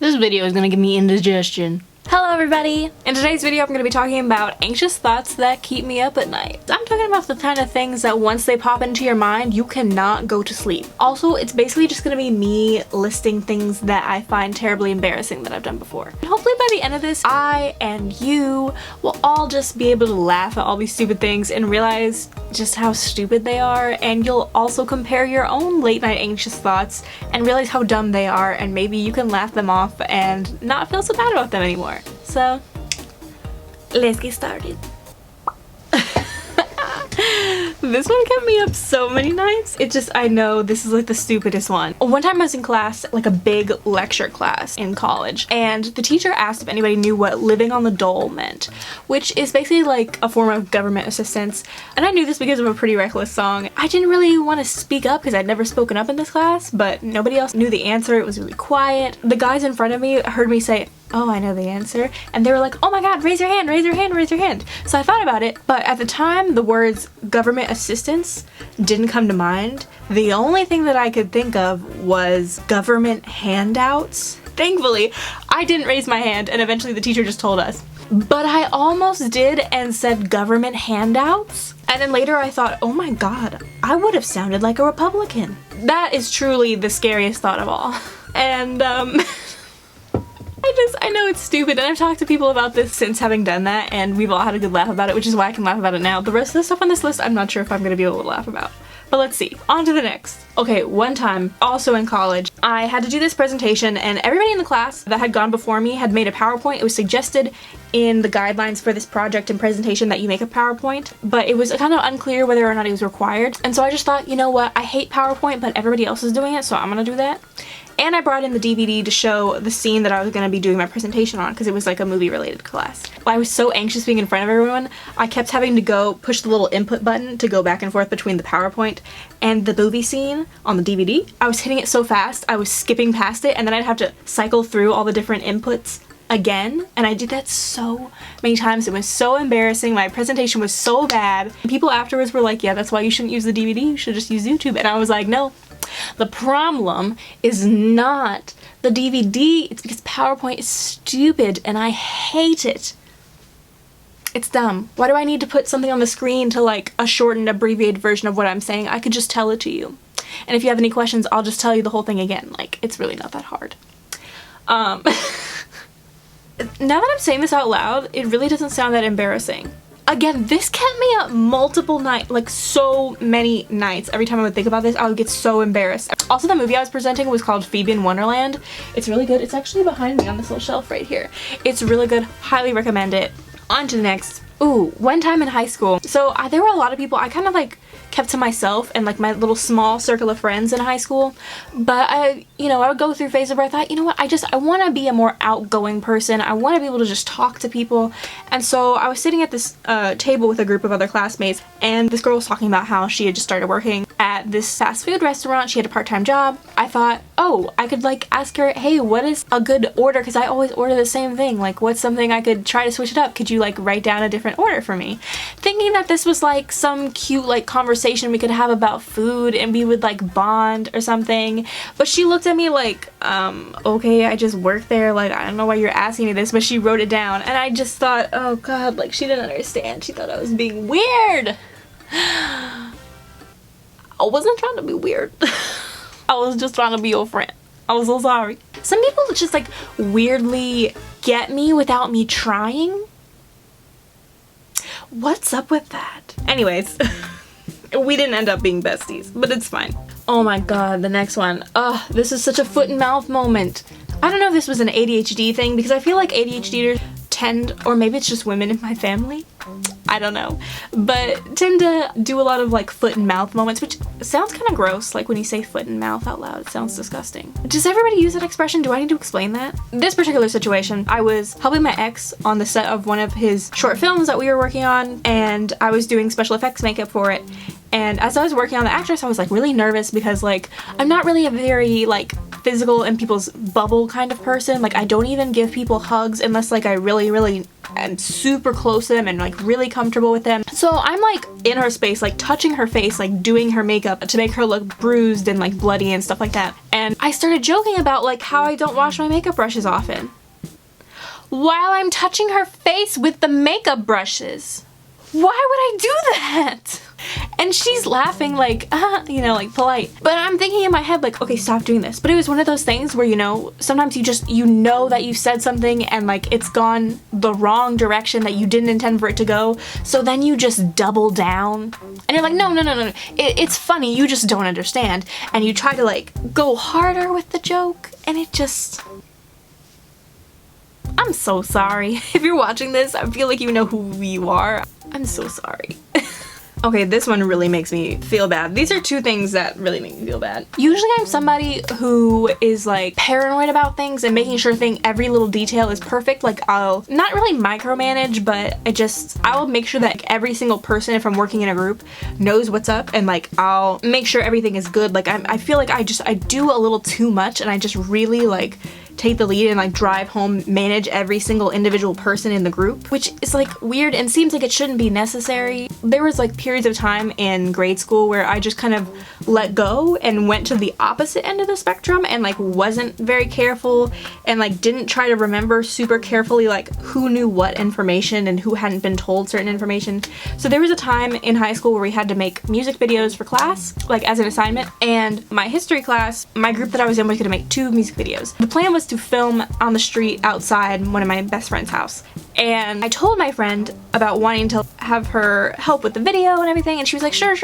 This video is gonna give me indigestion. Hello everybody! In today's video I'm going to be talking about anxious thoughts that keep me up at night. I'm talking about the kind of things that once they pop into your mind, you cannot go to sleep. Also, it's basically just going to be me listing things that I find terribly embarrassing that I've done before. And hopefully by the end of this, I and you will all just be able to laugh at all these stupid things and realize just how stupid they are, and you'll also compare your own late night anxious thoughts and realize how dumb they are, and maybe you can laugh them off and not feel so bad about them anymore. So, let's get started. This one kept me up so many nights. I know this is like the stupidest one. One time I was in class, like a big lecture class in college, and the teacher asked if anybody knew what living on the dole meant, which is basically like a form of government assistance. And I knew this because of a Pretty Reckless song. I didn't really want to speak up because I'd never spoken up in this class, but nobody else knew the answer. It was really quiet. The guys in front of me heard me say, "Oh, I know the answer," and they were like, "Oh my god, raise your hand, raise your hand, raise your hand." So I thought about it, but at the time the words government assistance didn't come to mind. The only thing that I could think of was government handouts. Thankfully, I didn't raise my hand, and eventually the teacher just told us. But I almost did and said government handouts. And then later I thought, oh my god, I would have sounded like a Republican. That is truly the scariest thought of all. And I know it's stupid, and I've talked to people about this since having done that, and we've all had a good laugh about it, which is why I can laugh about it now. The rest of the stuff on this list, I'm not sure if I'm gonna be able to laugh about. But let's see. On to the next. Okay, one time, also in college, I had to do this presentation, and everybody in the class that had gone before me had made a PowerPoint. It was suggested in the guidelines for this project and presentation that you make a PowerPoint, but it was kind of unclear whether or not it was required. And so I just thought, you know what, I hate PowerPoint, but everybody else is doing it, so I'm gonna do that. And I brought in the DVD to show the scene that I was going to be doing my presentation on, because it was like a movie related class. I was so anxious being in front of everyone, I kept having to go push the little input button to go back and forth between the PowerPoint and the movie scene on the DVD. I was hitting it so fast, I was skipping past it, and then I'd have to cycle through all the different inputs again, and I did that so many times. It was so embarrassing. My presentation was so bad. People afterwards were like, yeah, that's why you shouldn't use the DVD, you should just use YouTube. And I was like, no. The problem is not the DVD, it's because PowerPoint is stupid and I hate it. It's dumb. Why do I need to put something on the screen to like a shortened, abbreviated version of what I'm saying? I could just tell it to you. And if you have any questions, I'll just tell you the whole thing again. Like, it's really not that hard. Now that I'm saying this out loud, it really doesn't sound that embarrassing. Again, this kept me up multiple nights, like so many nights. Every time I would think about this, I would get so embarrassed. Also, the movie I was presenting was called Phoebe in Wonderland. It's really good. It's actually behind me on this little shelf right here. It's really good. Highly recommend it. On to the next. Ooh, one time in high school. So there were a lot of people. I kind of like kept to myself and like my little small circle of friends in high school. But I would go through phases where I thought, you know what, I want to be a more outgoing person. I want to be able to just talk to people. And so I was sitting at this table with a group of other classmates, and this girl was talking about how she had just started working at this fast food restaurant. She had a part-time job. I thought, oh, I could like ask her, hey, what is a good order? Because I always order the same thing. Like, what's something I could try to switch it up? Could you like write down a different order for me? Thinking that this was like some cute like conversation we could have about food and we would like bond or something. But she looked at me like, okay, I just work there, like I don't know why you're asking me this, but she wrote it down, and I just thought, oh god, like she didn't understand. She thought I was being weird. I wasn't trying to be weird. I was just trying to be your friend. I was so sorry. Some people just like weirdly get me without me trying. What's up with that? Anyways. We didn't end up being besties, but it's fine. Oh my god, the next one. Ugh, this is such a foot and mouth moment. I don't know if this was an ADHD thing, because I feel like ADHDers tend, or maybe it's just women in my family, I don't know, but tend to do a lot of like foot and mouth moments, which sounds kind of gross. Like when you say foot and mouth out loud, it sounds disgusting. Does everybody use that expression? Do I need to explain that? This particular situation, I was helping my ex on the set of one of his short films that we were working on, and I was doing special effects makeup for it. And as I was working on the actress, I was like really nervous because like I'm not really a very like physical in people's bubble kind of person. Like I don't even give people hugs unless like I really I'm super close to them and like really comfortable with them. So I'm like in her space, like touching her face, like doing her makeup to make her look bruised and like bloody and stuff like that. And I started joking about like how I don't wash my makeup brushes often while I'm touching her face with the makeup brushes. Why would I do that? And she's laughing like, you know, like polite. But I'm thinking in my head like, okay, stop doing this. But it was one of those things where, you know, sometimes you know that you said something and like it's gone the wrong direction that you didn't intend for it to go. So then you just double down and you're like, no. It's funny, you just don't understand. And you try to like go harder with the joke and it just... I'm so sorry. If you're watching this, I feel like you know who you are. I'm so sorry. Okay, this one really makes me feel bad. These are two things that really make me feel bad. Usually I'm somebody who is like paranoid about things and making sure every little detail is perfect. Like I'll not really micromanage, but I will make sure that like, every single person, if I'm working in a group, knows what's up, and like I'll make sure everything is good. Like I feel like I do a little too much, and I just really like take the lead and like drive home, manage every single individual person in the group, which is like weird and seems like it shouldn't be necessary. There was like periods of time in grade school where I just kind of let go and went to the opposite end of the spectrum and like wasn't very careful and like didn't try to remember super carefully like who knew what information and who hadn't been told certain information. So there was a time in high school where we had to make music videos for class, like as an assignment, and my history class, my group that I was in was going to make 2 music videos. The plan was to film on the street outside one of my best friend's house. And I told my friend about wanting to have her help with the video and everything, and she was like, sure.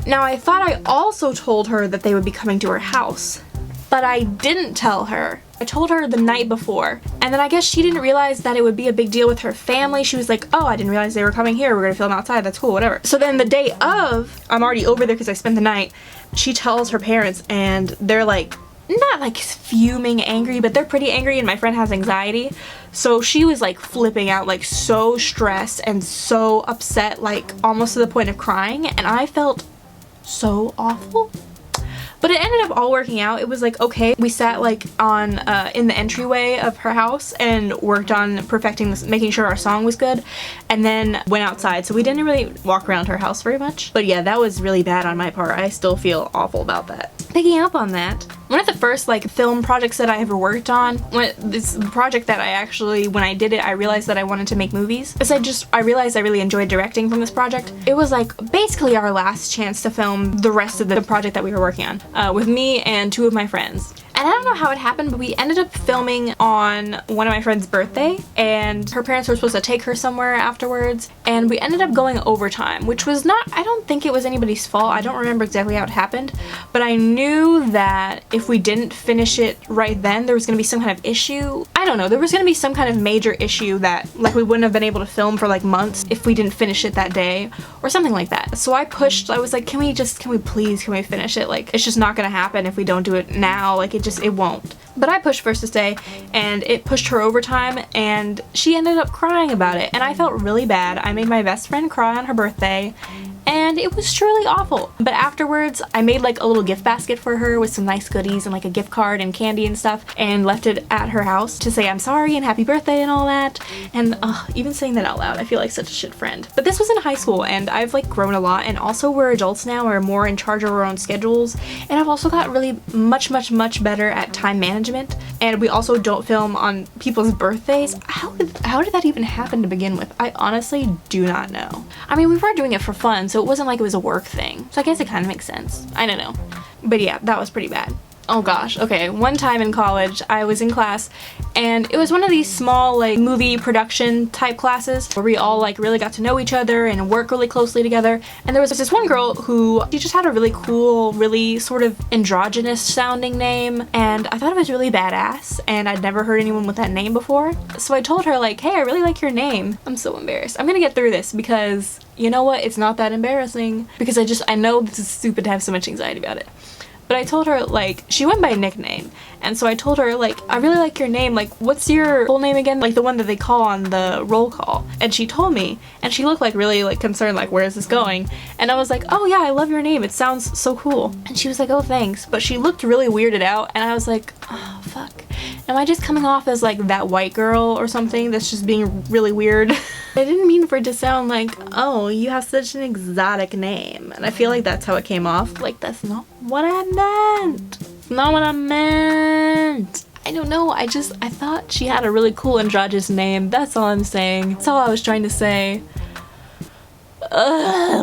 Now I thought I also told her that they would be coming to her house, but I didn't tell her. I told her the night before, and then I guess she didn't realize that it would be a big deal with her family. She was like, oh, I didn't realize they were coming here. We're gonna film outside. That's cool, whatever. So then the day of, I'm already over there because I spent the night, she tells her parents, and they're like, not like fuming angry, but they're pretty angry, and my friend has anxiety. So she was like flipping out, like so stressed and so upset, like almost to the point of crying, and I felt so awful. But it ended up all working out. It was like, okay, we sat like on in the entryway of her house and worked on perfecting this, making sure our song was good, and then went outside. So we didn't really walk around her house very much. But yeah, that was really bad on my part. I still feel awful about that. Picking up on that, one of the first like film projects that I ever worked on, this project that I actually, when I did it, I realized that I wanted to make movies. Because I realized I really enjoyed directing from this project. It was like basically our last chance to film the rest of the project that we were working on, with me and 2 of my friends. And I don't know how it happened, but we ended up filming on one of my friend's birthday, and her parents were supposed to take her somewhere afterwards, and we ended up going overtime, which was not, I don't think it was anybody's fault. I don't remember exactly how it happened, but I knew that if we didn't finish it right then, there was going to be some kind of issue. I don't know, there was going to be some kind of major issue that like we wouldn't have been able to film for like months if we didn't finish it that day or something like that. So I pushed, I was like, can we finish it? Like, it's just not going to happen if we don't do it now. Like, it won't. But I pushed for us to stay, and it pushed her overtime, and she ended up crying about it, and I felt really bad. I made my best friend cry on her birthday, and it was truly awful. But afterwards, I made like a little gift basket for her with some nice goodies and like a gift card and candy and stuff, and left it at her house to say I'm sorry and happy birthday and all that. And even saying that out loud, I feel like such a shit friend. But this was in high school, and I've like grown a lot, and also we're adults now, we're more in charge of our own schedules, and I've also got really much better at time management, and we also don't film on people's birthdays. How did that even happen to begin with? I honestly do not know. I mean, we were doing it for fun, so it wasn't like it was a work thing. So I guess it kind of makes sense. I don't know. But yeah, that was pretty bad. Oh gosh, okay, one time in college I was in class, and it was one of these small like movie production type classes where we all like really got to know each other and work really closely together. And there was this one girl who, she just had a really cool, really sort of androgynous sounding name, and I thought it was really badass, and I'd never heard anyone with that name before. So I told her like, hey, I really like your name. I'm so embarrassed. I'm gonna get through this because you know what, it's not that embarrassing, because I know this is stupid to have so much anxiety about it. But I told her, like, she went by a nickname, and so I told her, like, I really like your name, like, what's your full name again? Like, the one that they call on the roll call. And she told me, and she looked, like, really, like, concerned, like, where is this going? And I was like, oh yeah, I love your name, it sounds so cool. And she was like, oh, thanks. But she looked really weirded out, and I was like, oh, fuck. Am I just coming off as like that white girl or something that's just being really weird? I didn't mean for it to sound like, oh, you have such an exotic name. And I feel like that's how it came off. Like, that's not what I meant. Not what I meant. I don't know, I thought she had a really cool androgynous name. That's all I'm saying. That's all I was trying to say. I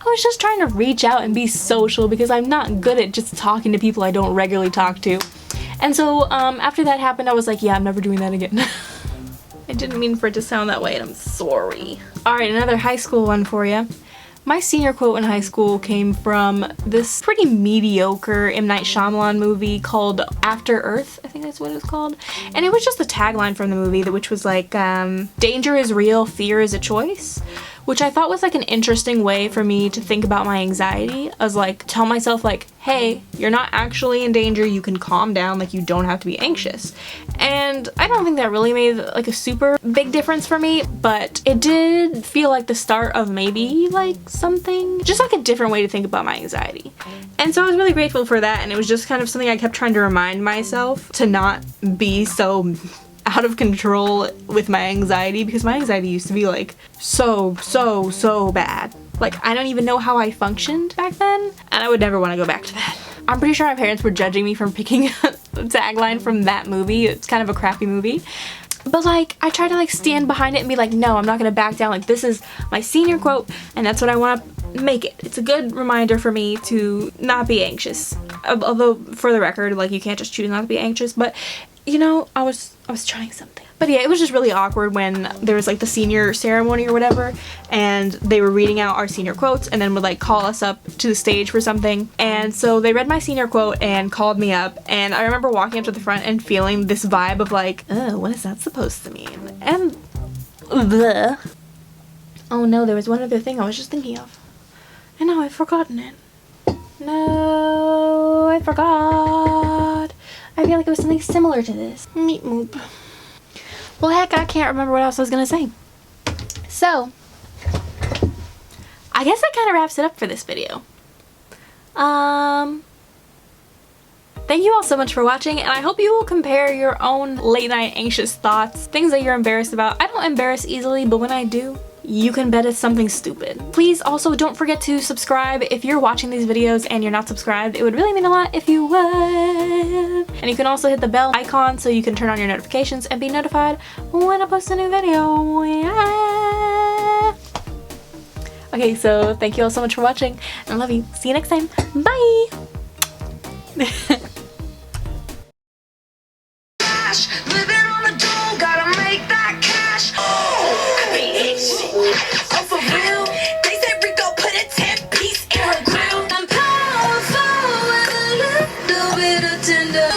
was just trying to reach out and be social because I'm not good at just talking to people I don't regularly talk to. And so after that happened, I was like, yeah, I'm never doing that again. I didn't mean for it to sound that way and I'm sorry. Alright, another high school one for you. My senior quote in high school came from this pretty mediocre M. Night Shyamalan movie called After Earth, I think that's what it was called. And it was just a tagline from the movie which was like, danger is real, fear is a choice. Which I thought was like an interesting way for me to think about my anxiety. I was like, tell myself like, hey, you're not actually in danger, you can calm down, like you don't have to be anxious. And I don't think that really made like a super big difference for me, but it did feel like the start of maybe like something, just like a different way to think about my anxiety. And so I was really grateful for that, and it was just kind of something I kept trying to remind myself to not be so out of control with my anxiety, because my anxiety used to be like so bad. Like, I don't even know how I functioned back then, and I would never want to go back to that. I'm pretty sure my parents were judging me from picking a tagline from that movie. It's kind of a crappy movie. But like, I try to like stand behind it and be like, no, I'm not gonna back down. Like, this is my senior quote and that's what I want to make it. It's a good reminder for me to not be anxious. Although, for the record, like, you can't just choose not to be anxious, but you know, I was trying something. But yeah, it was just really awkward when there was like the senior ceremony or whatever, and they were reading out our senior quotes and then would like call us up to the stage for something. And so they read my senior quote and called me up, and I remember walking up to the front and feeling this vibe of like, oh, what is that supposed to mean? And bleh. Oh no, there was one other thing I was just thinking of, and now I've forgotten it. No, I forgot. I feel like it was something similar to this. Meep moop. Well, heck, I can't remember what else I was gonna say. So, I guess that kind of wraps it up for this video. Thank you all so much for watching, and I hope you will compare your own late night anxious thoughts, things that you're embarrassed about. I don't embarrass easily, but when I do, you can bet it's something stupid. Please also don't forget to subscribe if you're watching these videos and you're not subscribed. It would really mean a lot if you would. And you can also hit the bell icon so you can turn on your notifications and be notified when I post a new video. Yeah. Okay, so thank you all so much for watching. I love you. See you next time. Bye! Living on the dome, gotta make that cash. I be hit shit. Oh, for real? They said Rico put a 10-piece in her grill. I'm powerful with a little bit of tender.